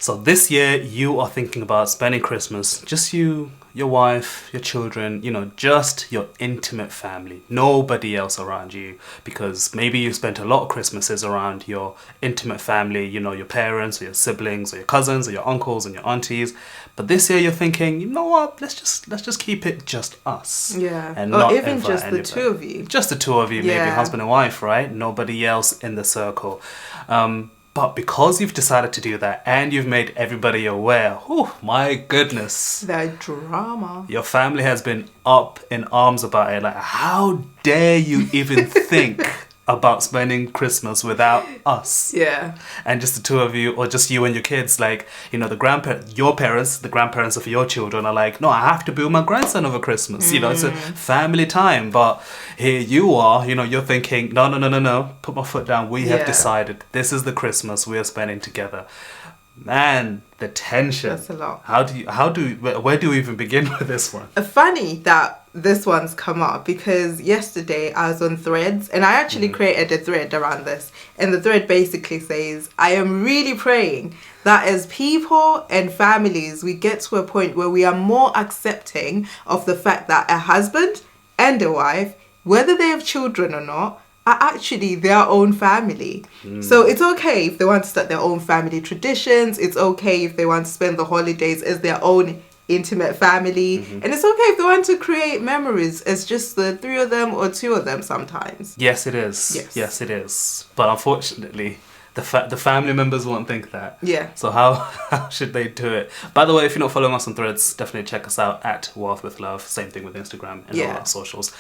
So this year you are thinking about spending Christmas, just you, your wife, your children, just your intimate family, nobody else around you, because maybe you've spent a lot of Christmases around your intimate family, your parents or your siblings or your cousins or your uncles and your aunties. But this year you're thinking, you know what, let's just keep it just us. Yeah. And or not even just anybody. the two of you. Just the two of you, maybe Yeah. husband and wife, right? Nobody else in the circle. But because you've decided to do that and you've made everybody aware, oh my goodness, The drama. your family has been up in arms about it. Like, how dare you even think about spending Christmas without us? Yeah. And just the two of you, or just you and your kids, like, your parents, the grandparents of your children are like, no, I have to be with my grandson over Christmas. It's a family time. But here you are, you're thinking, no, put my foot down. We have decided this is the Christmas we are spending together. Man, the tension. That's a lot. Where do we even begin with this one? Funny that this one's come up because yesterday I was on Threads and I actually created a thread around this, and the thread basically says, I am really praying that as people and families we get to a point where we are more accepting of the fact that a husband and a wife, whether they have children or not, are actually their own family. So it's okay if they want to start their own family traditions. It's okay if they want to spend the holidays as their own intimate family. And it's okay if they want to create memories as just the three of them or two of them sometimes. Yes, it is. Yes, it is. But unfortunately, the family members won't think that. Yeah. So how should they do it? By the way, if you're not following us on Threads, definitely check us out at Wealth with Love. Same thing with Instagram and all our socials.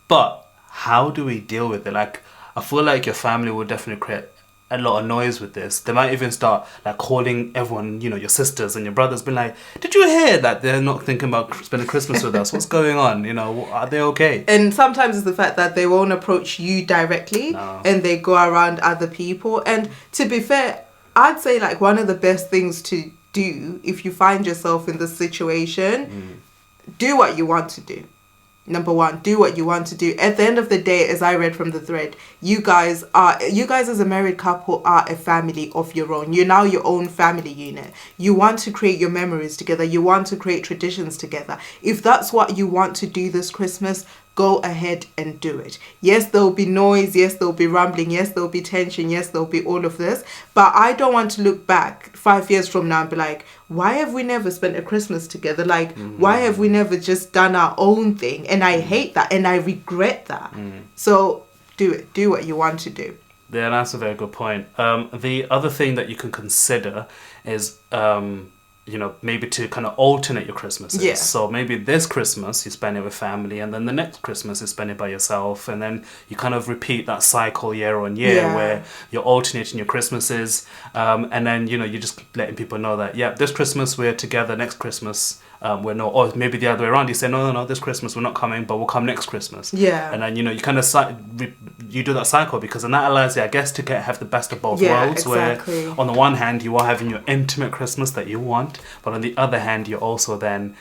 But how do we deal with it? Like, I feel like your family will definitely create a lot of noise with this. They might even start like calling everyone, your sisters and your brothers, being like, did you hear that they're not thinking about spending Christmas with us? What's going on? Are they okay? And sometimes it's the fact that they won't approach you directly and they go around other people. And to be fair, I'd say like one of the best things to do if you find yourself in this situation, do what you want to do. Number one, do what you want to do. At the end of the day, as I read from the thread, you guys as a married couple are a family of your own. You're now your own family unit. You want to create your memories together. You want to create traditions together. If that's what you want to do this Christmas, go ahead and do it. Yes, there'll be noise. Yes, there'll be rumbling. Yes, there'll be tension. Yes, there'll be all of this. But I don't want to look back 5 years from now and be like, why have we never spent a Christmas together? Like, why have we never just done our own thing? And I hate that and I regret that. So do it. Do what you want to do. Yeah, that's a very good point. The other thing that you can consider is maybe to kind of alternate your Christmases. Yeah. So maybe this Christmas you spend it with family, and then the next Christmas you spend it by yourself, and then you kind of repeat that cycle year on year where you're alternating your Christmases, and then you're just letting people know that this Christmas we're together, next Christmas we're not, or maybe the other way around. You say no, this Christmas we're not coming, but we'll come next Christmas. Yeah. And then you kind of you do that cycle, because then that allows you, I guess, to have the best of both worlds. Exactly. Where on the one hand you are having your intimate Christmas that you want, but on the other hand you're also then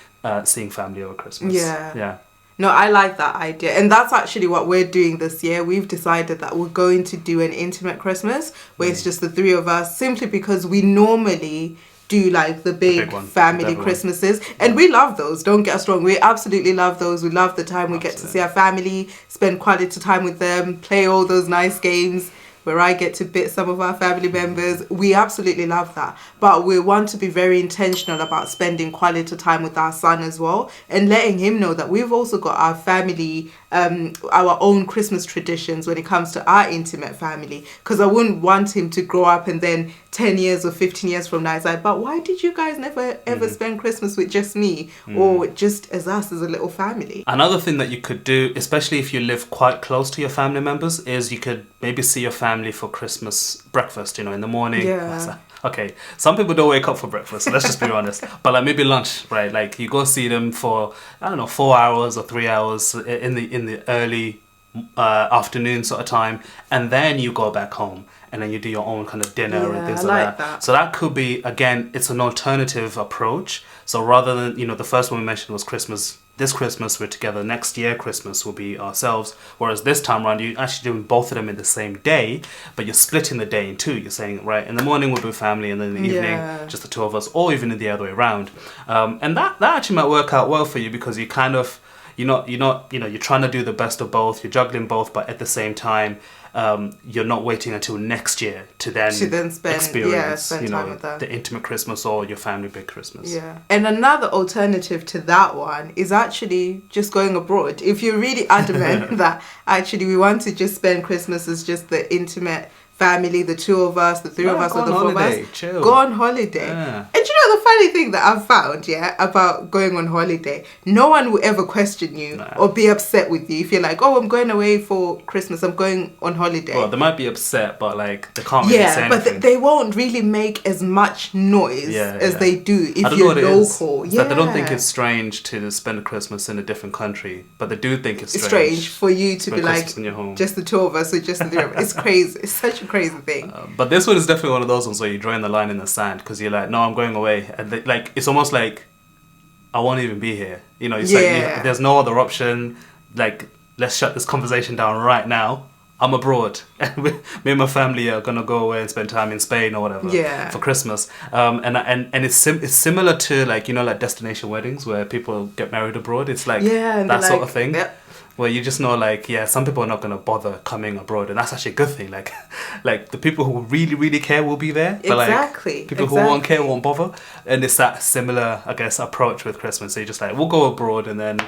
seeing family over Christmas. Yeah. No, I like that idea. And that's actually what we're doing this year. We've decided that we're going to do an intimate Christmas where it's just the three of us, simply because we normally do like the big family Christmases, and we love those, don't get us wrong, we absolutely love those. We love the time we get to see our family, spend quality time with them, play all those nice games where I get to bit some of our family members. We absolutely love that, but we want to be very intentional about spending quality time with our son as well, and letting him know that we've also got our family, our own Christmas traditions when it comes to our intimate family, because I wouldn't want him to grow up and then 10 years or 15 years from now it's like, but why did you guys never ever spend Christmas with just me or just as us as a little family? Another thing that you could do, especially if you live quite close to your family members, is you could maybe see your family for Christmas breakfast, in the morning. Okay, some people don't wake up for breakfast, so let's just be honest. But like maybe lunch, right? Like you go see them for, 4 hours or 3 hours in the early afternoon sort of time, and then you go back home. And then you do your own kind of dinner and things like that. So that could be, again, it's an alternative approach. So rather than, the first one we mentioned was Christmas this Christmas we're together, next year Christmas will be ourselves. Whereas this time around, you're actually doing both of them in the same day, but you're splitting the day in two. You're saying, right, in the morning we'll be family, and then in the evening, just the two of us, or even the other way around. And that actually might work out well for you, because you kind of, you're trying to do the best of both. You're juggling both, but at the same time, you're not waiting until next year to then experience time with them. The intimate Christmas or your family big Christmas. Yeah. And another alternative to that one is actually just going abroad. If you're really adamant that actually we want to just spend Christmas as just the intimate family, the two of us, the three of us, or the four of us, go on holiday. Yeah. And you know the funny thing that I've found, about going on holiday, no one will ever question you or be upset with you if you're like, oh, I'm going away for Christmas, I'm going on holiday. Well, they might be upset, but like they can't really say anything. But they won't really make as much noise as they do if you're local. It's that they don't think it's strange to spend Christmas in a different country, but they do think it's strange for you to be like, just the two of us or just the three of us. It's crazy. It's such a crazy thing. But this one is definitely one of those ones where you're drawing the line in the sand, because you're like, no, I'm going away, and it's almost like I won't even be here. It's like there's no other option. Like, let's shut this conversation down right now. I'm abroad, and me and my family are gonna go away and spend time in Spain or whatever for Christmas. And it's similar to like destination weddings where people get married abroad. It's like that sort of thing. Yep. Where you just know, like, some people are not going to bother coming abroad, and that's actually a good thing. Like the people who really, really care will be there, but people who won't care won't bother. And it's that similar, I guess, approach with Christmas. So you're just like, we'll go abroad, and then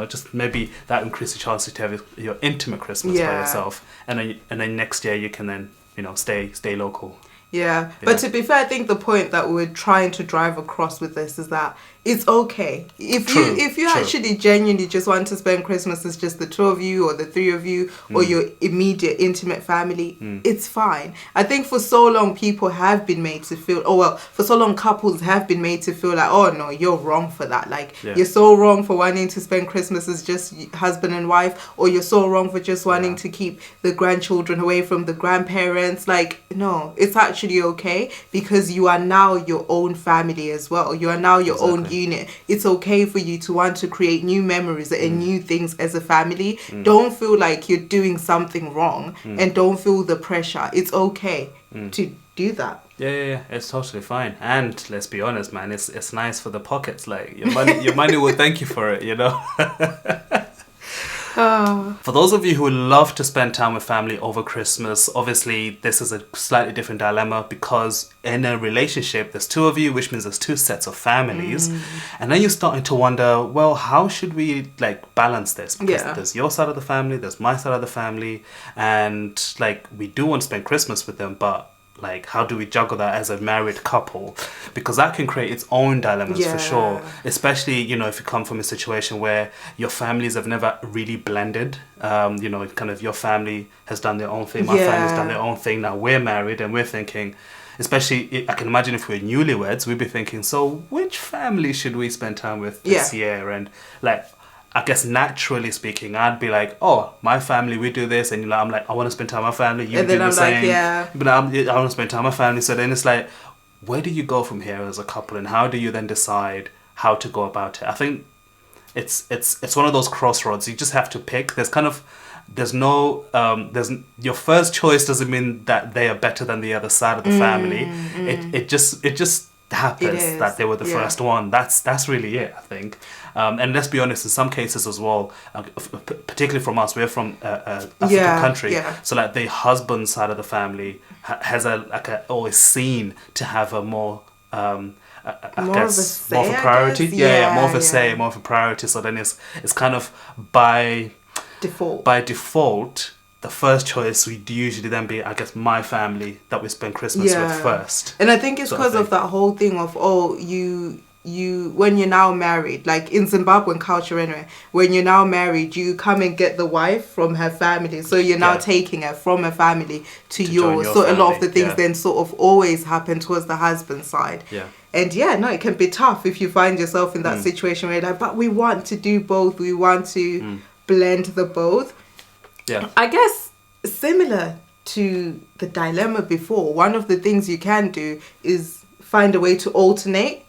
just maybe that increases your chances to have your intimate Christmas by yourself, and then next year you can then stay local. Yeah, but to be fair, I think the point that we're trying to drive across with this is that it's okay. If you actually genuinely just want to spend Christmas as just the two of you or the three of you or your immediate intimate family, it's fine. I think for so long people have been made to feel, for so long couples have been made to feel like, oh no, you're wrong for that. Like, you're so wrong for wanting to spend Christmas as just husband and wife, or you're so wrong for just wanting to keep the grandchildren away from the grandparents. Like, no, it's actually okay, because you are now your own family as well. You are now your own unit. It's okay for you to want to create new memories and new things as a family. Don't feel like you're doing something wrong, and don't feel the pressure. It's okay to do that. Yeah, it's totally fine. And let's be honest, man, it's nice for the pockets. Like, your money will thank you for it, For those of you who love to spend time with family over Christmas, obviously this is a slightly different dilemma, because in a relationship there's two of you, which means there's two sets of families, and then you're starting to wonder, well, how should we balance this? Because there's your side of the family, there's my side of the family, and we do want to spend Christmas with them, but how do we juggle that as a married couple? Because that can create its own dilemmas for sure. Especially, if you come from a situation where your families have never really blended. Kind of your family has done their own thing, my family's done their own thing. Now we're married and we're thinking, especially, I can imagine if we're newlyweds, we'd be thinking, so which family should we spend time with this year? And I guess naturally speaking, I'd be like, oh, my family, we do this. And I'm like, I want to spend time with my family. You do the same. But I want to spend time with my family. So then it's like, where do you go from here as a couple? And how do you then decide how to go about it? I think it's one of those crossroads. You just have to pick. There's your first choice doesn't mean that they are better than the other side of the family. It just happens that they were the first one. That's really it, I think. And let's be honest, in some cases as well, particularly from us, we're from African country, so the husband side of the family has always seen to have a more more of a priority. More of a say, more of a priority. So then it's kind of by default. The first choice would usually then be, I guess, my family that we spend Christmas with first. And I think it's because of that whole thing of, you when you're now married, like in Zimbabwean culture anyway, when you're now married, you come and get the wife from her family. So you're now taking her from her family to yours. So family. A lot of the things then sort of always happen towards the husband's side. Yeah. And it can be tough if you find yourself in that situation where you're like, but we want to do both. We want to blend the both. Yeah. I guess similar to the dilemma before, one of the things you can do is find a way to alternate.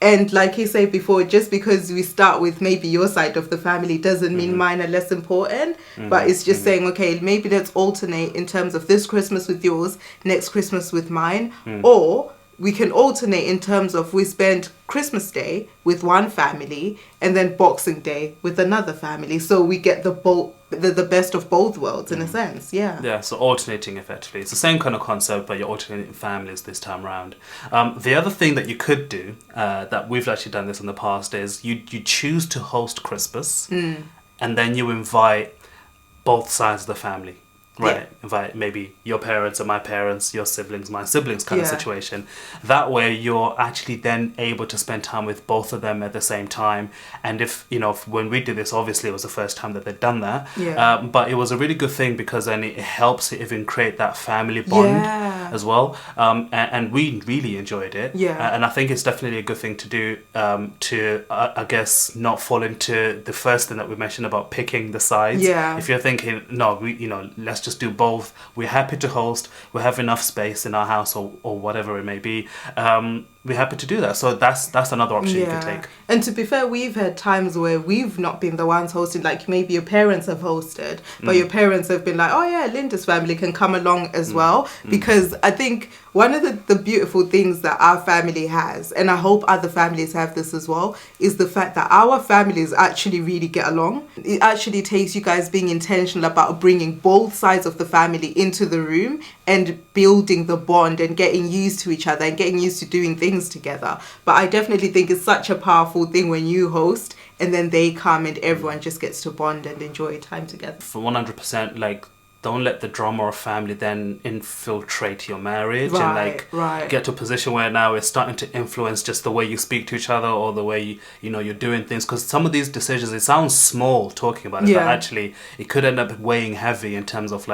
And like you said before, just because we start with maybe your side of the family doesn't mean mine are less important. But it's just saying, okay, maybe let's alternate in terms of this Christmas with yours, next Christmas with mine. Or we can alternate in terms of we spend Christmas Day with one family and then Boxing Day with another family. So we get the best of both worlds in a sense. Yeah, so alternating effectively. It's the same kind of concept, but you're alternating families this time around. The other thing that you could do, that we've actually done this in the past, is you choose to host Christmas and then you invite both sides of the family. Right, yeah. Invite maybe your parents and my parents, your siblings, my siblings kind of situation. That way you're actually then able to spend time with both of them at the same time. And if, when we did this, obviously it was the first time that they'd done that. Yeah. But it was a really good thing because then it helps even create that family bond as well. And we really enjoyed it. Yeah. And I think it's definitely a good thing to do to, I guess, not fall into the first thing that we mentioned about picking the sides. Yeah. If you're thinking, no, let's just do both. We're happy to host. We have enough space in our house or whatever it may be. We're happy to do that. So that's another option you can take. And to be fair, we've had times where we've not been the ones hosting. Like maybe your parents have hosted, but your parents have been like, oh yeah, Linda's family can come along as well. Because I think one of the beautiful things that our family has, and I hope other families have this as well, is the fact that our families actually really get along. It actually takes you guys being intentional about bringing both sides of the family into the room and building the bond and getting used to each other and getting used to doing things together. But I definitely think it's such a powerful thing when you host and then they come and everyone just gets to bond and enjoy time together. For 100%, don't let the drama of family then infiltrate your marriage and get to a position where now it's starting to influence just the way you speak to each other or the way you're doing things. Because some of these decisions, it sounds small talking about it, but actually it could end up weighing heavy in terms of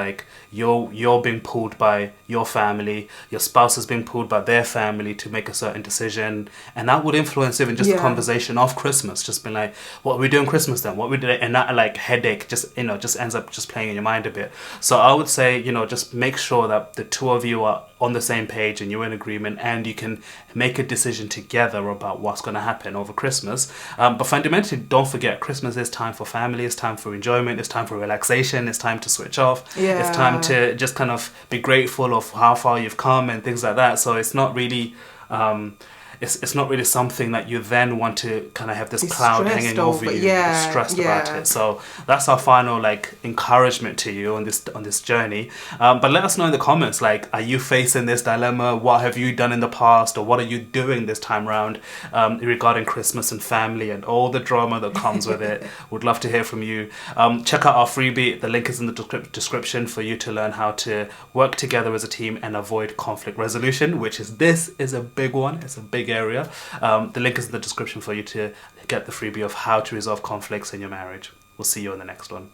you're being pulled by your family, your spouse is being pulled by their family to make a certain decision, and that would influence even just the conversation of Christmas. Just being like, what are we doing Christmas then? What we doing? And that headache just ends up just playing in your mind a bit. So I would say, just make sure that the two of you are on the same page and you're in agreement and you can make a decision together about what's going to happen over Christmas. But fundamentally, don't forget, Christmas is time for family, it's time for enjoyment, it's time for relaxation, it's time to switch off, it's time to just kind of be grateful of how far you've come and things like that. So it's not really... It's not really something that you then want to kind of have this cloud hanging over you, stressed about it. So that's our final encouragement to you on this journey. But let us know in the comments, are you facing this dilemma? What have you done in the past, or what are you doing this time around regarding Christmas and family and all the drama that comes with it? Would love to hear from you. Check out our freebie. The link is in the description for you to learn how to work together as a team and avoid conflict resolution, this is a big one. It's a big area. The link is in the description for you to get the freebie of how to resolve conflicts in your marriage. We'll see you in the next one.